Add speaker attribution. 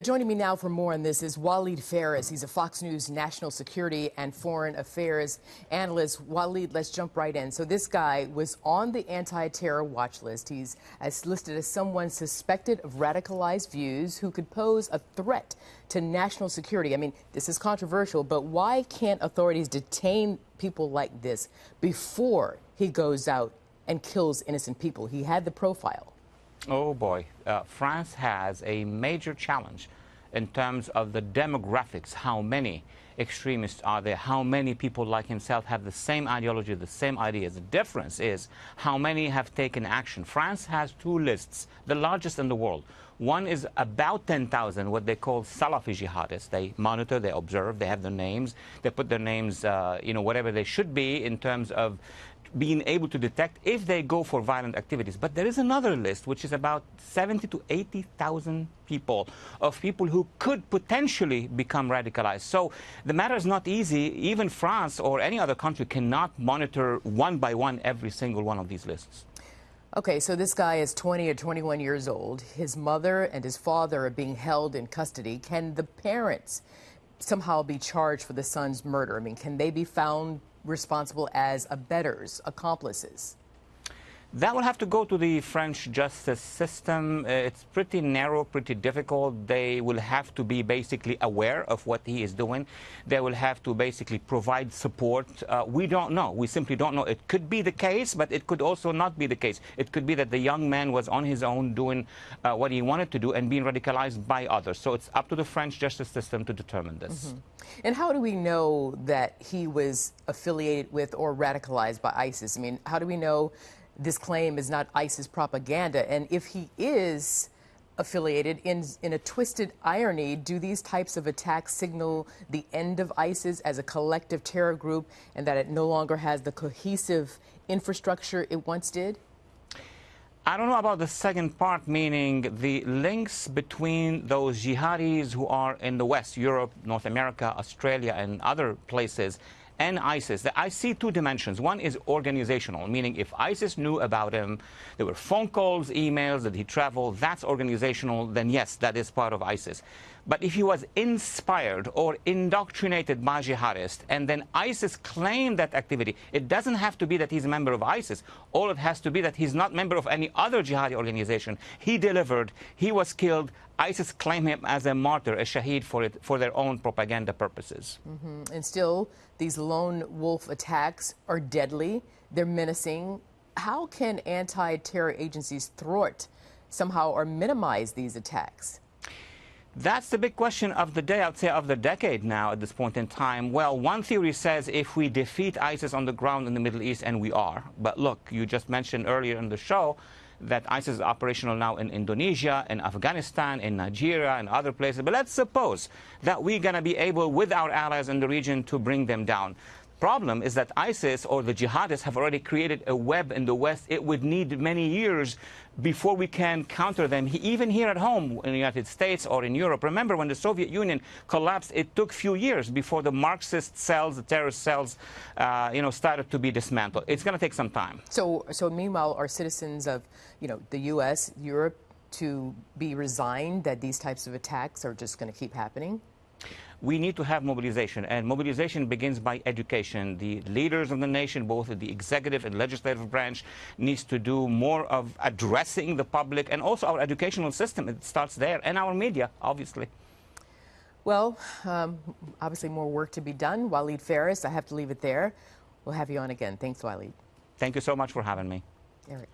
Speaker 1: Joining me now for more on this is Walid Phares. He's a Fox News national security and foreign affairs analyst. Walid, let's jump right in. So this guy was on the anti-terror watch list. He's listed as someone suspected of radicalized views who could pose a threat to national security. I mean, this is controversial, but why can't authorities detain people like this before he goes out and kills innocent people? He had the profile.
Speaker 2: Oh boy, France has a major challenge in terms of the demographics. How many extremists are there? How many people like himself have the same ideology, the same ideas? The difference is how many have taken action. France has two lists, the largest in the world. One is about 10,000, what they call Salafi jihadists. They monitor, they observe, they have their names, they put their names, whatever they should be in terms of being able to detect if they go for violent activities. But there is another list, which is about 70 to 80,000 people, of people who could potentially become radicalized. So the matter is not easy. Even France or any other country cannot monitor one by one every single one of these lists.
Speaker 1: Okay, so this guy is 20 or 21 years old. His mother and his father are being held in custody. Can the parents somehow be charged for the son's murder? I mean, can they be found responsible as abettors, accomplices?
Speaker 2: That will have to go to the French justice system. It's pretty narrow, pretty difficult. They will have to be basically aware of what he is doing. They will have to basically provide support. We don't know. We simply don't know. It could be the case, but it could also not be the case. It could be that the young man was on his own doing what he wanted to do and being radicalized by others. So it's up to the French justice system to determine this.
Speaker 1: And how do we know that he was affiliated with or radicalized by ISIS? I mean, how do we know this claim is not ISIS propaganda? And if he is affiliated, in a twisted irony, do these types of attacks signal the end of ISIS as a collective terror group and that it no longer has the cohesive infrastructure it once did?
Speaker 2: I don't know about the second part, meaning the links between those jihadis who are in the West, Europe, North America, Australia, and other places, and ISIS. I see two dimensions. One is organizational, meaning if ISIS knew about him, there were phone calls, emails, that he traveled, that's organizational, then yes, that is part of ISIS. But if he was inspired or indoctrinated by jihadists, and then ISIS claimed that activity, it doesn't have to be that he's a member of ISIS. All it has to be that he's not a member of any other jihadi organization. He delivered, he was killed, ISIS claimed him as a martyr, a shaheed for their own propaganda purposes.
Speaker 1: And still, these lone wolf attacks are deadly. They're menacing. How can anti-terror agencies thwart somehow or minimize these attacks?
Speaker 2: That's the big question of the day, I would say of the decade now at this point in time. Well, one theory says if we defeat ISIS on the ground in the Middle East, and we are. But look, you just mentioned earlier in the show that ISIS is operational now in Indonesia, in Afghanistan, in Nigeria, and other places. But let's suppose that we're going to be able, with our allies in the region, to bring them down. Problem is that ISIS or the jihadists have already created a web in the West. It would need many years before we can counter them, even here at home in the United States or in Europe. Remember, when the Soviet Union collapsed, it took a few years before the Marxist cells, the terrorist cells, started to be dismantled. It's going to take some time.
Speaker 1: So meanwhile, are citizens of, the U.S., Europe, to be resigned that these types of attacks are just going to keep happening?
Speaker 2: We need to have mobilization, and mobilization begins by education. The leaders of the nation, both the executive and legislative branch, needs to do more of addressing the public, and also our educational system. It starts there, and our media, obviously.
Speaker 1: Well, obviously more work to be done. Walid Phares, I have to leave it there. We'll have you on again. Thanks, Walid.
Speaker 2: Thank you so much for having me.
Speaker 1: Eric.